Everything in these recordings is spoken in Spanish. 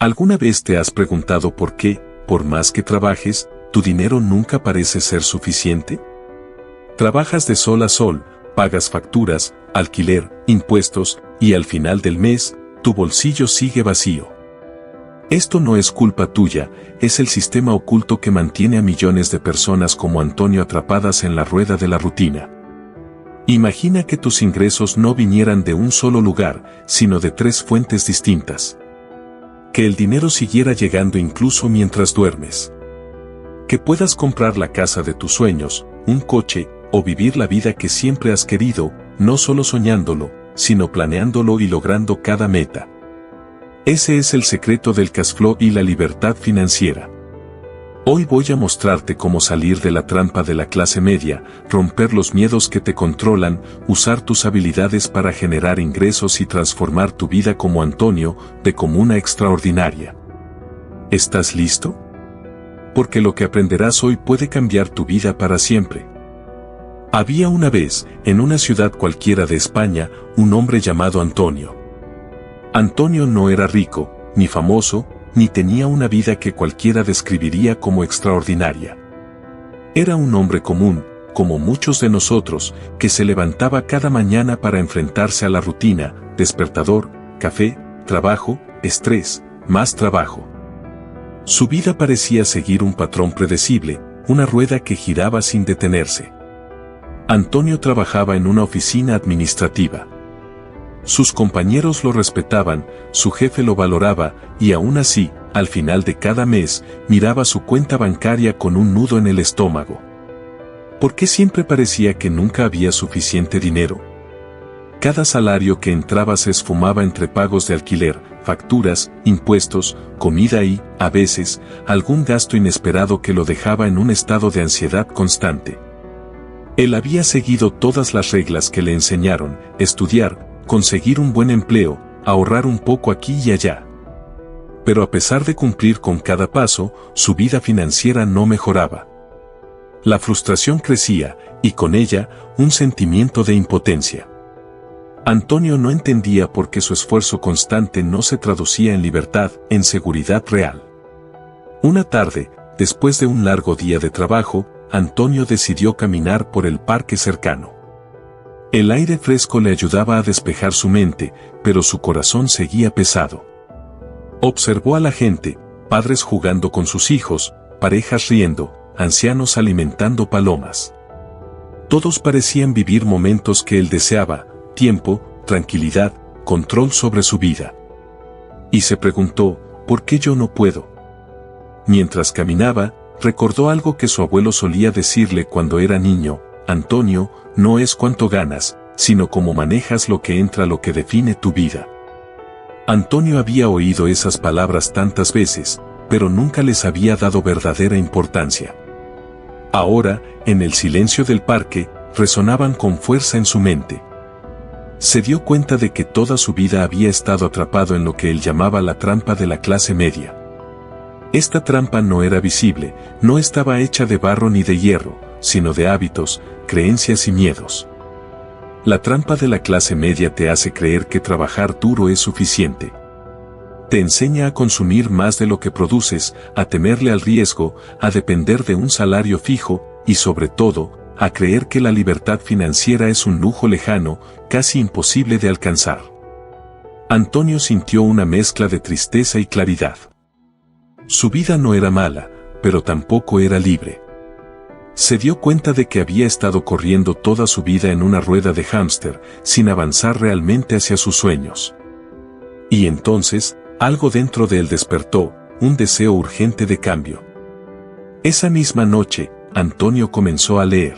¿Alguna vez te has preguntado por qué, por más que trabajes, tu dinero nunca parece ser suficiente? Trabajas de sol a sol, pagas facturas, alquiler, impuestos, y al final del mes, tu bolsillo sigue vacío. Esto no es culpa tuya, es el sistema oculto que mantiene a millones de personas como Antonio atrapadas en la rueda de la rutina. Imagina que tus ingresos no vinieran de un solo lugar, sino de 3 fuentes distintas. Que el dinero siguiera llegando incluso mientras duermes. Que puedas comprar la casa de tus sueños, un coche, o vivir la vida que siempre has querido, no solo soñándolo, sino planeándolo y logrando cada meta. Ese es el secreto del cash flow y la libertad financiera. Hoy voy a mostrarte cómo salir de la trampa de la clase media, romper los miedos que te controlan, usar tus habilidades para generar ingresos y transformar tu vida como Antonio, de común a extraordinaria. ¿Estás listo? Porque lo que aprenderás hoy puede cambiar tu vida para siempre. Había una vez, en una ciudad cualquiera de España, un hombre llamado Antonio. Antonio no era rico, ni famoso, ni tenía una vida que cualquiera describiría como extraordinaria. Era un hombre común, como muchos de nosotros, que se levantaba cada mañana para enfrentarse a la rutina, despertador, café, trabajo, estrés, más trabajo. Su vida parecía seguir un patrón predecible, una rueda que giraba sin detenerse. Antonio trabajaba en una oficina administrativa. Sus compañeros lo respetaban, su jefe lo valoraba, y aún así, al final de cada mes, miraba su cuenta bancaria con un nudo en el estómago. ¿Por qué siempre parecía que nunca había suficiente dinero? Cada salario que entraba se esfumaba entre pagos de alquiler, facturas, impuestos, comida y, a veces, algún gasto inesperado que lo dejaba en un estado de ansiedad constante. Él había seguido todas las reglas que le enseñaron: estudiar, conseguir un buen empleo, ahorrar un poco aquí y allá. Pero a pesar de cumplir con cada paso, su vida financiera no mejoraba. La frustración crecía, y con ella, un sentimiento de impotencia. Antonio no entendía por qué su esfuerzo constante no se traducía en libertad, en seguridad real. Una tarde, después de un largo día de trabajo, Antonio decidió caminar por el parque cercano. El aire fresco le ayudaba a despejar su mente, pero su corazón seguía pesado. Observó a la gente, padres jugando con sus hijos, parejas riendo, ancianos alimentando palomas. Todos parecían vivir momentos que él deseaba: tiempo, tranquilidad, control sobre su vida. Y se preguntó: ¿por qué yo no puedo? Mientras caminaba, recordó algo que su abuelo solía decirle cuando era niño: Antonio, no es cuánto ganas, sino cómo manejas lo que entra lo que define tu vida. Antonio había oído esas palabras tantas veces, pero nunca les había dado verdadera importancia. Ahora, en el silencio del parque, resonaban con fuerza en su mente. Se dio cuenta de que toda su vida había estado atrapado en lo que él llamaba la trampa de la clase media. Esta trampa no era visible, no estaba hecha de barro ni de hierro, sino de hábitos, creencias y miedos. La trampa de la clase media te hace creer que trabajar duro es suficiente. Te enseña a consumir más de lo que produces, a temerle al riesgo, a depender de un salario fijo, y sobre todo, a creer que la libertad financiera es un lujo lejano, casi imposible de alcanzar. Antonio sintió una mezcla de tristeza y claridad. Su vida no era mala, pero tampoco era libre. Se dio cuenta de que había estado corriendo toda su vida en una rueda de hámster, sin avanzar realmente hacia sus sueños. Y entonces, algo dentro de él despertó, un deseo urgente de cambio. Esa misma noche, Antonio comenzó a leer.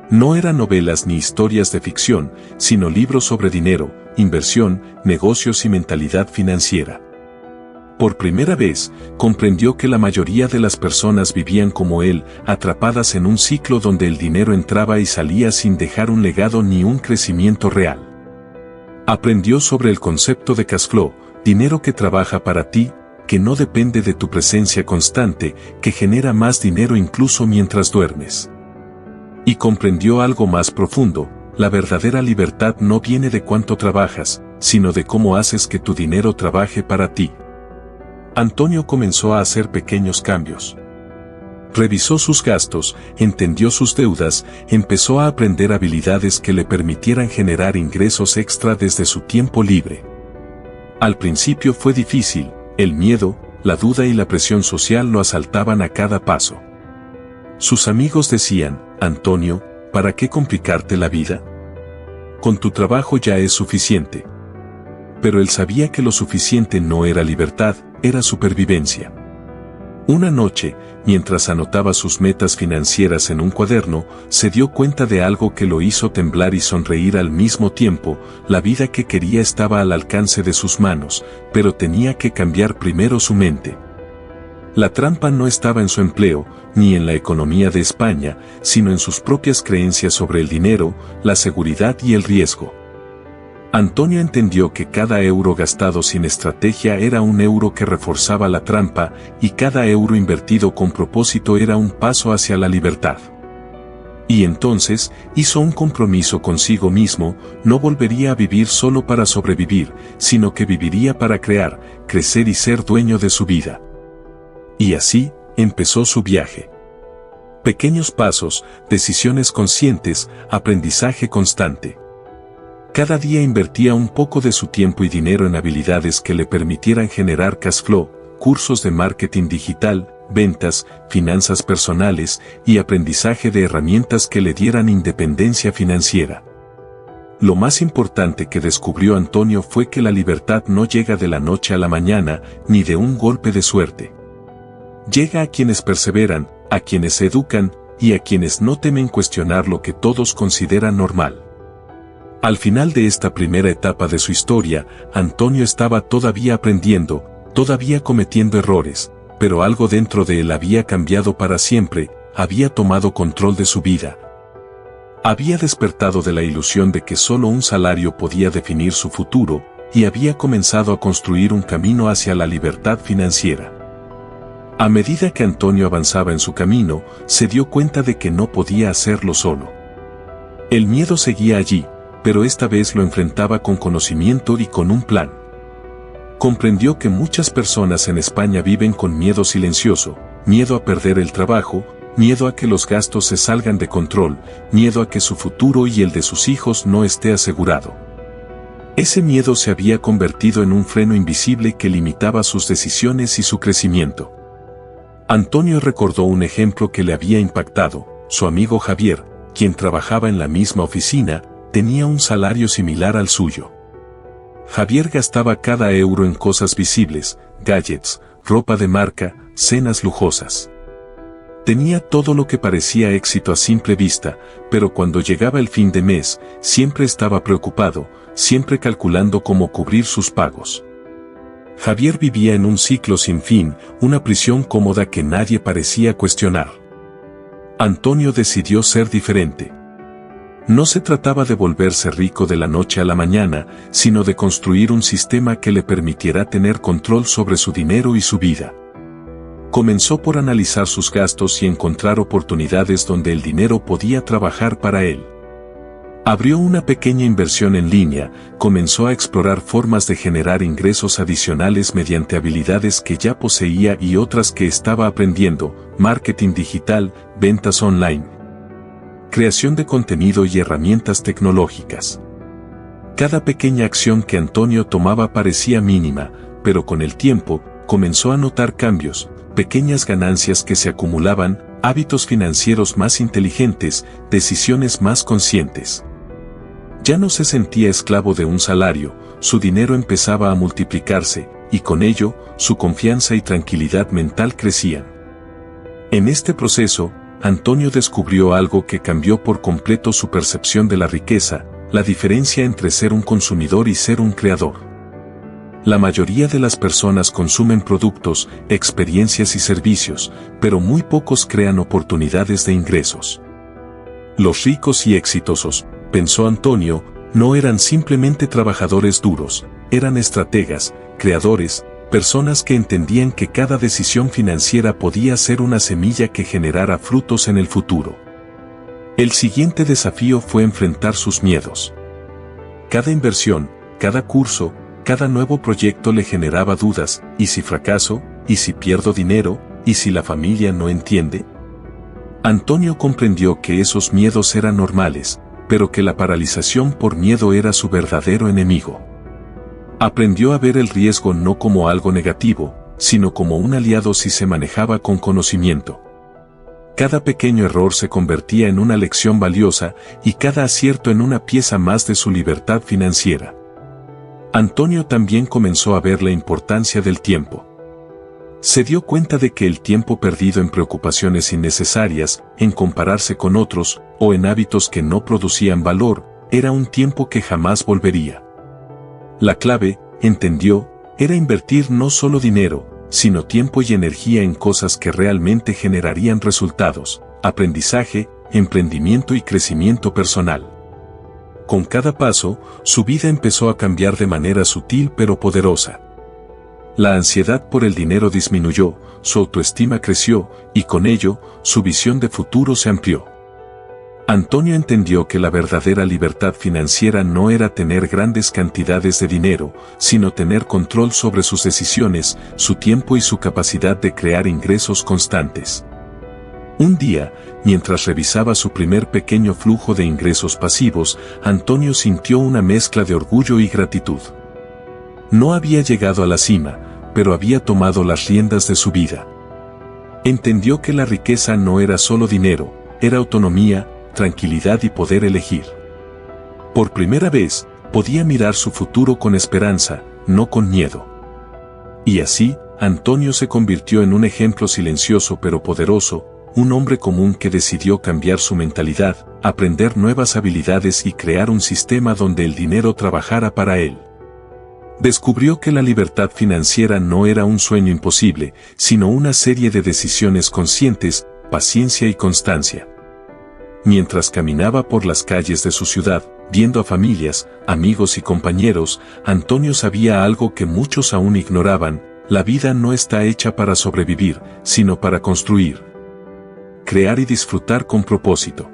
No eran novelas ni historias de ficción, sino libros sobre dinero, inversión, negocios y mentalidad financiera. Por primera vez, comprendió que la mayoría de las personas vivían como él, atrapadas en un ciclo donde el dinero entraba y salía sin dejar un legado ni un crecimiento real. Aprendió sobre el concepto de cash flow, dinero que trabaja para ti, que no depende de tu presencia constante, que genera más dinero incluso mientras duermes. Y comprendió algo más profundo: la verdadera libertad no viene de cuánto trabajas, sino de cómo haces que tu dinero trabaje para ti. Antonio comenzó a hacer pequeños cambios. Revisó sus gastos, entendió sus deudas, empezó a aprender habilidades que le permitieran generar ingresos extra desde su tiempo libre. Al principio fue difícil, el miedo, la duda y la presión social lo asaltaban a cada paso. Sus amigos decían, Antonio, ¿para qué complicarte la vida? Con tu trabajo ya es suficiente. Pero él sabía que lo suficiente no era libertad, era supervivencia. Una noche, mientras anotaba sus metas financieras en un cuaderno, se dio cuenta de algo que lo hizo temblar y sonreír al mismo tiempo. La vida que quería estaba al alcance de sus manos, pero tenía que cambiar primero su mente. La trampa no estaba en su empleo, ni en la economía de España, sino en sus propias creencias sobre el dinero, la seguridad y el riesgo. Antonio entendió que cada euro gastado sin estrategia era un euro que reforzaba la trampa, y cada euro invertido con propósito era un paso hacia la libertad. Y entonces, hizo un compromiso consigo mismo, no volvería a vivir solo para sobrevivir, sino que viviría para crear, crecer y ser dueño de su vida. Y así, empezó su viaje. Pequeños pasos, decisiones conscientes, aprendizaje constante. Cada día invertía un poco de su tiempo y dinero en habilidades que le permitieran generar cash flow, cursos de marketing digital, ventas, finanzas personales y aprendizaje de herramientas que le dieran independencia financiera. Lo más importante que descubrió Antonio fue que la libertad no llega de la noche a la mañana, ni de un golpe de suerte. Llega a quienes perseveran, a quienes se educan, y a quienes no temen cuestionar lo que todos consideran normal. Al final de esta primera etapa de su historia, Antonio estaba todavía aprendiendo, todavía cometiendo errores, pero algo dentro de él había cambiado para siempre, había tomado control de su vida. Había despertado de la ilusión de que solo un salario podía definir su futuro, y había comenzado a construir un camino hacia la libertad financiera. A medida que Antonio avanzaba en su camino, se dio cuenta de que no podía hacerlo solo. El miedo seguía allí, pero esta vez lo enfrentaba con conocimiento y con un plan. Comprendió que muchas personas en España viven con miedo silencioso, miedo a perder el trabajo, miedo a que los gastos se salgan de control, miedo a que su futuro y el de sus hijos no esté asegurado. Ese miedo se había convertido en un freno invisible que limitaba sus decisiones y su crecimiento. Antonio recordó un ejemplo que le había impactado. Su amigo Javier, quien trabajaba en la misma oficina, tenía un salario similar al suyo. Javier gastaba cada euro en cosas visibles, gadgets, ropa de marca, cenas lujosas. Tenía todo lo que parecía éxito a simple vista, pero cuando llegaba el fin de mes, siempre estaba preocupado, siempre calculando cómo cubrir sus pagos. Javier vivía en un ciclo sin fin, una prisión cómoda que nadie parecía cuestionar. Antonio decidió ser diferente. No se trataba de volverse rico de la noche a la mañana, sino de construir un sistema que le permitiera tener control sobre su dinero y su vida. Comenzó por analizar sus gastos y encontrar oportunidades donde el dinero podía trabajar para él. Abrió una pequeña inversión en línea, comenzó a explorar formas de generar ingresos adicionales mediante habilidades que ya poseía y otras que estaba aprendiendo, marketing digital, ventas online, creación de contenido y herramientas tecnológicas. Cada pequeña acción que Antonio tomaba parecía mínima, pero con el tiempo, comenzó a notar cambios, pequeñas ganancias que se acumulaban, hábitos financieros más inteligentes, decisiones más conscientes. Ya no se sentía esclavo de un salario, su dinero empezaba a multiplicarse, y con ello, su confianza y tranquilidad mental crecían. En este proceso, Antonio descubrió algo que cambió por completo su percepción de la riqueza, la diferencia entre ser un consumidor y ser un creador. La mayoría de las personas consumen productos, experiencias y servicios, pero muy pocos crean oportunidades de ingresos. Los ricos y exitosos, pensó Antonio, no eran simplemente trabajadores duros, eran estrategas, creadores, personas que entendían que cada decisión financiera podía ser una semilla que generara frutos en el futuro. El siguiente desafío fue enfrentar sus miedos. Cada inversión, cada curso, cada nuevo proyecto le generaba dudas: ¿y si fracaso? ¿Y si pierdo dinero? ¿Y si la familia no entiende? Antonio comprendió que esos miedos eran normales, pero que la paralización por miedo era su verdadero enemigo. Aprendió a ver el riesgo no como algo negativo, sino como un aliado si se manejaba con conocimiento. Cada pequeño error se convertía en una lección valiosa y cada acierto en una pieza más de su libertad financiera. Antonio también comenzó a ver la importancia del tiempo. Se dio cuenta de que el tiempo perdido en preocupaciones innecesarias, en compararse con otros, o en hábitos que no producían valor, era un tiempo que jamás volvería. La clave, entendió, era invertir no solo dinero, sino tiempo y energía en cosas que realmente generarían resultados: aprendizaje, emprendimiento y crecimiento personal. Con cada paso, su vida empezó a cambiar de manera sutil pero poderosa. La ansiedad por el dinero disminuyó, su autoestima creció, y con ello, su visión de futuro se amplió. Antonio entendió que la verdadera libertad financiera no era tener grandes cantidades de dinero, sino tener control sobre sus decisiones, su tiempo y su capacidad de crear ingresos constantes. Un día, mientras revisaba su primer pequeño flujo de ingresos pasivos, Antonio sintió una mezcla de orgullo y gratitud. No había llegado a la cima, pero había tomado las riendas de su vida. Entendió que la riqueza no era solo dinero, era autonomía, tranquilidad y poder elegir. Por primera vez, podía mirar su futuro con esperanza, no con miedo. Y así, Antonio se convirtió en un ejemplo silencioso pero poderoso, un hombre común que decidió cambiar su mentalidad, aprender nuevas habilidades y crear un sistema donde el dinero trabajara para él. Descubrió que la libertad financiera no era un sueño imposible, sino una serie de decisiones conscientes, paciencia y constancia. Mientras caminaba por las calles de su ciudad, viendo a familias, amigos y compañeros, Antonio sabía algo que muchos aún ignoraban: la vida no está hecha para sobrevivir, sino para construir, crear y disfrutar con propósito.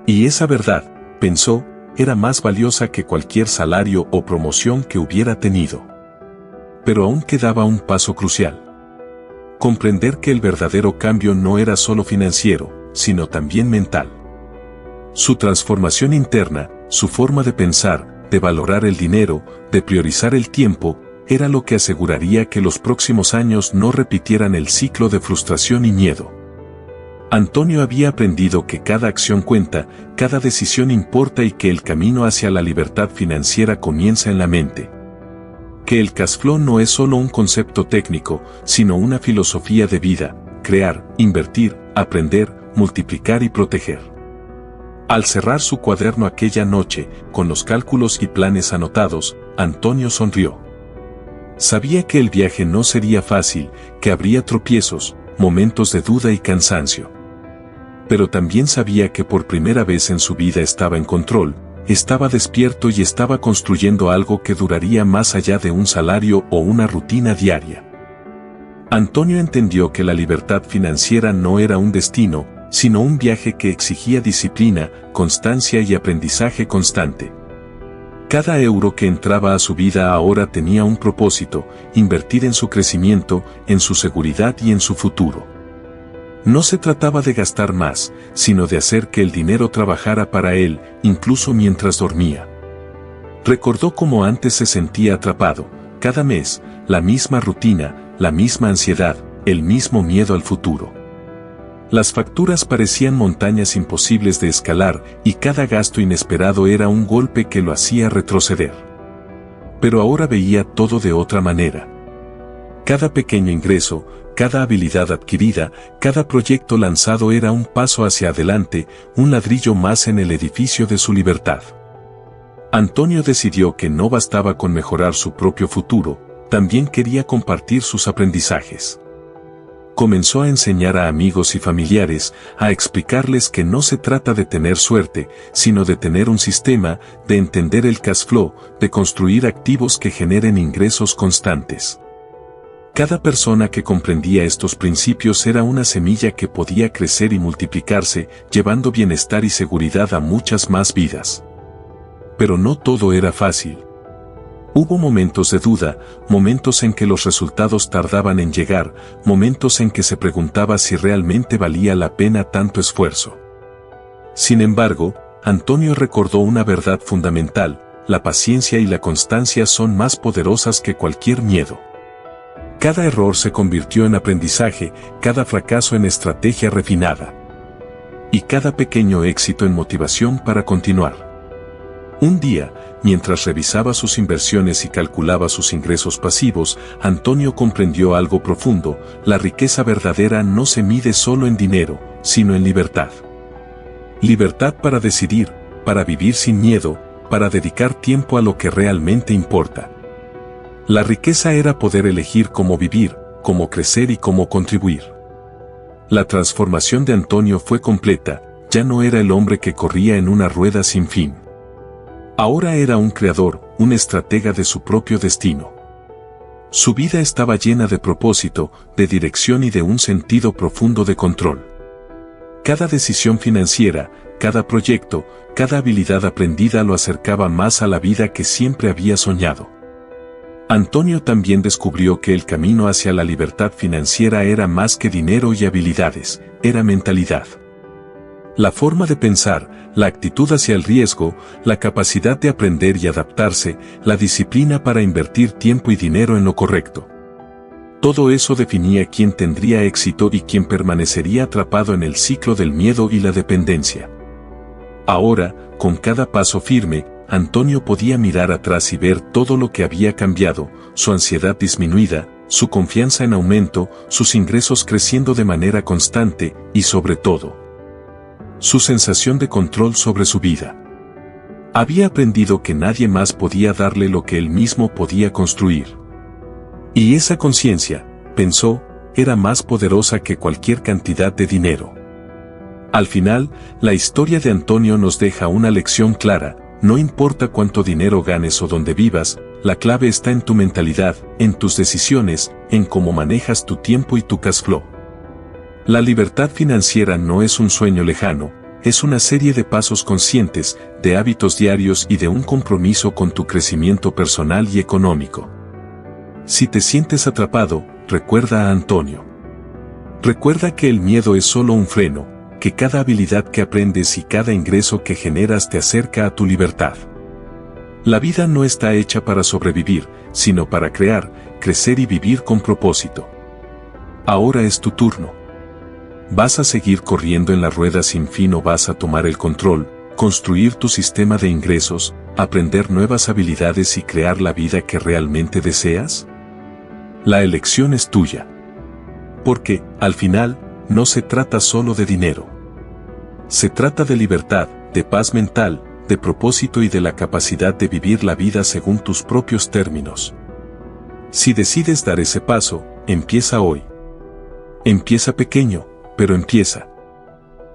Y esa verdad, pensó, era más valiosa que cualquier salario o promoción que hubiera tenido. Pero aún quedaba un paso crucial: comprender que el verdadero cambio no era solo financiero, sino también mental. Su transformación interna, su forma de pensar, de valorar el dinero, de priorizar el tiempo, era lo que aseguraría que los próximos años no repitieran el ciclo de frustración y miedo. Antonio había aprendido que cada acción cuenta, cada decisión importa y que el camino hacia la libertad financiera comienza en la mente. Que el cash flow no es solo un concepto técnico, sino una filosofía de vida: crear, invertir, aprender, multiplicar y proteger. Al cerrar su cuaderno aquella noche, con los cálculos y planes anotados, Antonio sonrió. Sabía que el viaje no sería fácil, que habría tropiezos, momentos de duda y cansancio. Pero también sabía que por primera vez en su vida estaba en control, estaba despierto y estaba construyendo algo que duraría más allá de un salario o una rutina diaria. Antonio entendió que la libertad financiera no era un destino, sino un viaje que exigía disciplina, constancia y aprendizaje constante. Cada euro que entraba a su vida ahora tenía un propósito: invertir en su crecimiento, en su seguridad y en su futuro. No se trataba de gastar más, sino de hacer que el dinero trabajara para él, incluso mientras dormía. Recordó cómo antes se sentía atrapado: cada mes, la misma rutina, la misma ansiedad, el mismo miedo al futuro. Las facturas parecían montañas imposibles de escalar y cada gasto inesperado era un golpe que lo hacía retroceder. Pero ahora veía todo de otra manera. Cada pequeño ingreso, cada habilidad adquirida, cada proyecto lanzado era un paso hacia adelante, un ladrillo más en el edificio de su libertad. Antonio decidió que no bastaba con mejorar su propio futuro, también quería compartir sus aprendizajes. Comenzó a enseñar a amigos y familiares, a explicarles que no se trata de tener suerte, sino de tener un sistema, de entender el cash flow, de construir activos que generen ingresos constantes. Cada persona que comprendía estos principios era una semilla que podía crecer y multiplicarse, llevando bienestar y seguridad a muchas más vidas. Pero no todo era fácil. Hubo momentos de duda, momentos en que los resultados tardaban en llegar, momentos en que se preguntaba si realmente valía la pena tanto esfuerzo. Sin embargo, Antonio recordó una verdad fundamental: la paciencia y la constancia son más poderosas que cualquier miedo. Cada error se convirtió en aprendizaje, cada fracaso en estrategia refinada. Y cada pequeño éxito en motivación para continuar. Un día, mientras revisaba sus inversiones y calculaba sus ingresos pasivos, Antonio comprendió algo profundo: la riqueza verdadera no se mide solo en dinero, sino en libertad. Libertad para decidir, para vivir sin miedo, para dedicar tiempo a lo que realmente importa. La riqueza era poder elegir cómo vivir, cómo crecer y cómo contribuir. La transformación de Antonio fue completa: ya no era el hombre que corría en una rueda sin fin. Ahora era un creador, un estratega de su propio destino. Su vida estaba llena de propósito, de dirección y de un sentido profundo de control. Cada decisión financiera, cada proyecto, cada habilidad aprendida lo acercaba más a la vida que siempre había soñado. Antonio también descubrió que el camino hacia la libertad financiera era más que dinero y habilidades, era mentalidad. La forma de pensar, la actitud hacia el riesgo, la capacidad de aprender y adaptarse, la disciplina para invertir tiempo y dinero en lo correcto. Todo eso definía quién tendría éxito y quién permanecería atrapado en el ciclo del miedo y la dependencia. Ahora, con cada paso firme, Antonio podía mirar atrás y ver todo lo que había cambiado: su ansiedad disminuida, su confianza en aumento, sus ingresos creciendo de manera constante y, sobre todo, su sensación de control sobre su vida. Había aprendido que nadie más podía darle lo que él mismo podía construir. Y esa conciencia, pensó, era más poderosa que cualquier cantidad de dinero. Al final, la historia de Antonio nos deja una lección clara: no importa cuánto dinero ganes o dónde vivas, la clave está en tu mentalidad, en tus decisiones, en cómo manejas tu tiempo y tu cash flow. La libertad financiera no es un sueño lejano, es una serie de pasos conscientes, de hábitos diarios y de un compromiso con tu crecimiento personal y económico. Si te sientes atrapado, recuerda a Antonio. Recuerda que el miedo es solo un freno, que cada habilidad que aprendes y cada ingreso que generas te acerca a tu libertad. La vida no está hecha para sobrevivir, sino para crear, crecer y vivir con propósito. Ahora es tu turno. ¿Vas a seguir corriendo en la rueda sin fin o vas a tomar el control, construir tu sistema de ingresos, aprender nuevas habilidades y crear la vida que realmente deseas? La elección es tuya. Porque, al final, no se trata solo de dinero. Se trata de libertad, de paz mental, de propósito y de la capacidad de vivir la vida según tus propios términos. Si decides dar ese paso, empieza hoy. Empieza pequeño, pero empieza.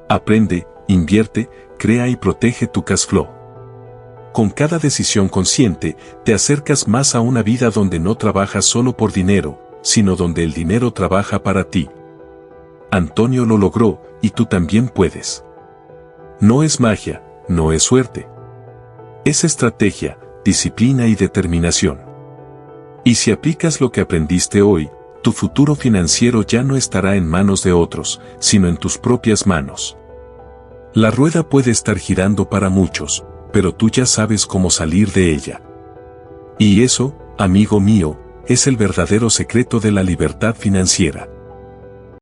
Aprende, invierte, crea y protege tu cash flow. Con cada decisión consciente, te acercas más a una vida donde no trabajas solo por dinero, sino donde el dinero trabaja para ti. Antonio lo logró, y tú también puedes. No es magia, no es suerte. Es estrategia, disciplina y determinación. Y si aplicas lo que aprendiste hoy, tu futuro financiero ya no estará en manos de otros, sino en tus propias manos. La rueda puede estar girando para muchos, pero tú ya sabes cómo salir de ella. Y eso, amigo mío, es el verdadero secreto de la libertad financiera.